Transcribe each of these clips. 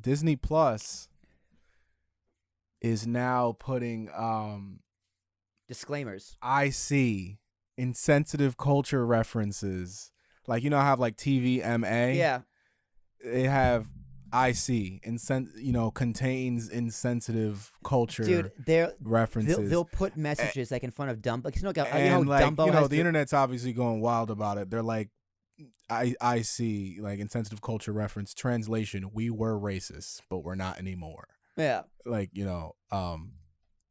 Disney Plus is now putting disclaimers. I see insensitive culture references. Like, you know, I have like TVMA. Yeah. They have IC, contains insensitive culture references. They'll put messages like in front of Dumbo. Like, Dumbo the internet's obviously going wild about it. They're like, I see, like, insensitive culture reference translation. We were racist, but we're not anymore. Yeah. Like,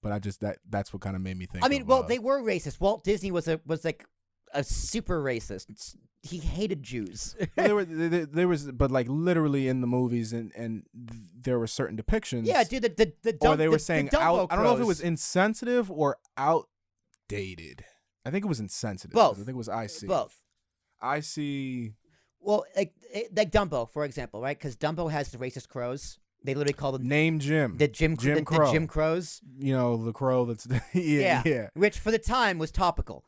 but I just that's what kind of made me think. I mean, they were racist. Walt Disney was like a super racist. He hated Jews. there was, but like literally in the movies, and there were certain depictions. Yeah, dude. Or they were saying Dumbo I don't know if it was insensitive or outdated. I think it was insensitive. Both. I think it was IC. Both. I see. Well, like Dumbo, for example, right? Because Dumbo has the racist crows. They literally call them Name Jim. The Jim Crow. The Jim Crows. The crow that's yeah. Which for the time was topical,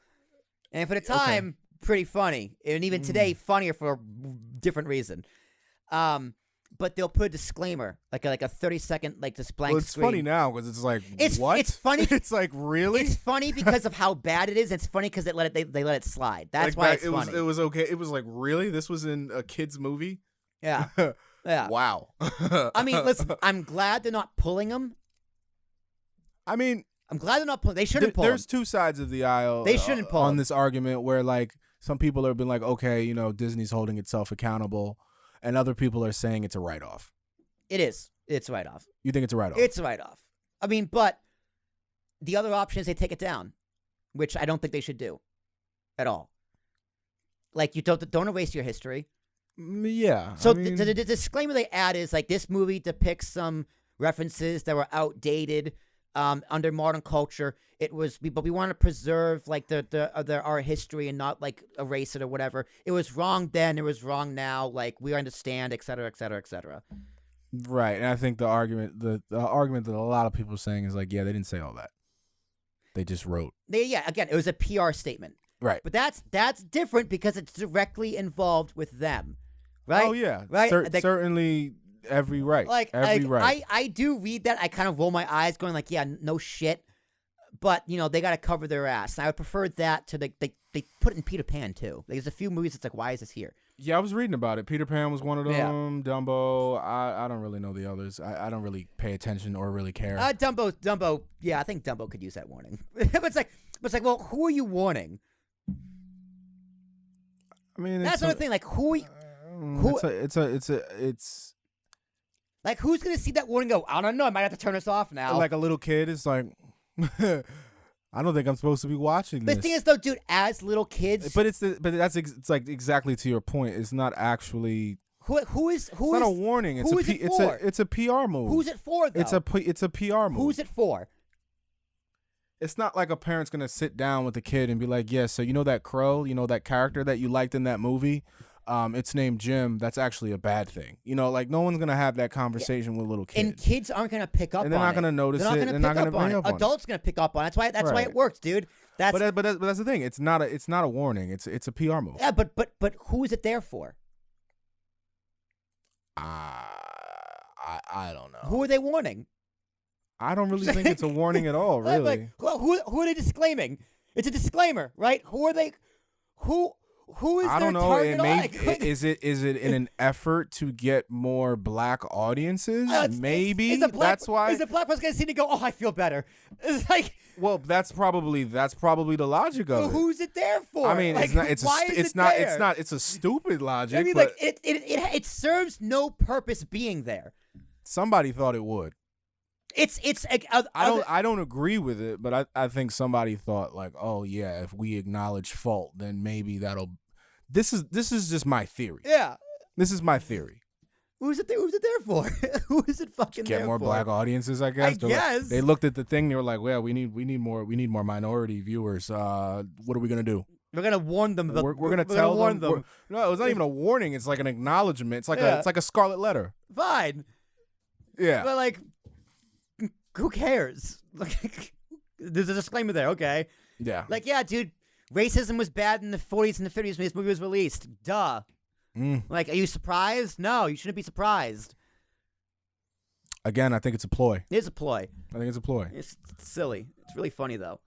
and for the time pretty funny, and even today funnier for a different reason. But they'll put a disclaimer, like a 30-second this blank it's screen. Funny now because it's like what? It's funny. It's like really. It's funny because of how bad it is. It's funny because they let it slide. That's why it's funny. It was okay. It was like really. This was in a kids movie. Yeah. Yeah. Wow. I mean, listen. I'm glad they're not pulling them. I mean, I'm glad they're not pulling. They shouldn't pull. There's two sides of the aisle. They shouldn't pull on this argument where like some people have been like, okay, Disney's holding itself accountable, and other people are saying it's a write-off. It is. It's a write-off. You think it's a write-off? It's a write-off. I mean, but the other option is they take it down, which I don't think they should do at all. Like, you don't erase your history. Yeah. So the disclaimer they add is like this movie depicts some references that were outdated under modern culture. But we want to preserve like our history and not like erase it or whatever. It was wrong then. It was wrong now. Like we understand, et cetera, et cetera, et cetera. Right, and I think the argument that a lot of people are saying is like, yeah, they didn't say all that. They just wrote. Again, it was a PR statement. Right. But that's different because it's directly involved with them. Right? Oh yeah. Right? Certainly every right. Right. I do read that. I kind of roll my eyes going like, yeah, no shit. But, they got to cover their ass. And I would prefer that to they put it in Peter Pan too. There's a few movies that's like, why is this here? Yeah, I was reading about it. Peter Pan was one of them. Yeah. Dumbo. I don't really know the others. I don't really pay attention or really care. Dumbo. Yeah, I think Dumbo could use that warning. But it's like, well, who are you warning? I mean, that's another thing. Like, it's like who's gonna see that warning? And go, I don't know. I might have to turn this off now. Like a little kid, it's like, I don't think I'm supposed to be watching this. The thing is, though, dude, as little kids, it's like exactly to your point. It's not actually who is it's not a warning. It's a PR move. Who's it for? Though? It's a PR move. Who's it for? It's not like a parent's gonna sit down with the kid and be like, yeah, so that crow, that character that you liked in that movie, it's named Jim. That's actually a bad thing. Like no one's gonna have that conversation with little kids. And kids aren't gonna pick up on it. And they're not gonna notice it. They're not gonna pick up on it. Adults gonna pick up on it. That's why it works, dude. But that's the thing. It's not a warning. It's a PR move. Yeah, but who is it there for? I don't know. Who are they warning? I don't really think it's a warning at all, really. Like, well, who are they disclaiming? It's a disclaimer, right? Who are they? Who is I their don't know. target Is it in an effort to get more black audiences? Maybe that's why. Is the black person gonna see it and go, "Oh, I feel better"? It's like, well, that's probably the logic of it. Who's it there for? I mean, like, it's not. It's a stupid logic. I mean, like it serves no purpose being there. Somebody thought it would. I don't agree with it, but I think somebody thought like, oh yeah, if we acknowledge fault, then maybe that'll. This is just my theory. Yeah, this is my theory. Who's it there for? Who is it fucking there for? Get more black audiences, I guess. They looked at the thing. They were like, well, we need more minority viewers. What are we gonna do? We're gonna warn them. We're gonna tell them. No, it's not even a warning. It's like an acknowledgement. It's like a scarlet letter. Fine. Yeah. But like. Who cares? Like, there's a disclaimer there, okay? Yeah. Like, yeah, dude, racism was bad in the 40s and the 50s when this movie was released. Duh. Like, are you surprised? No, you shouldn't be surprised. Again, I think it's a ploy. It is a ploy. I think it's a ploy. It's silly. It's really funny though.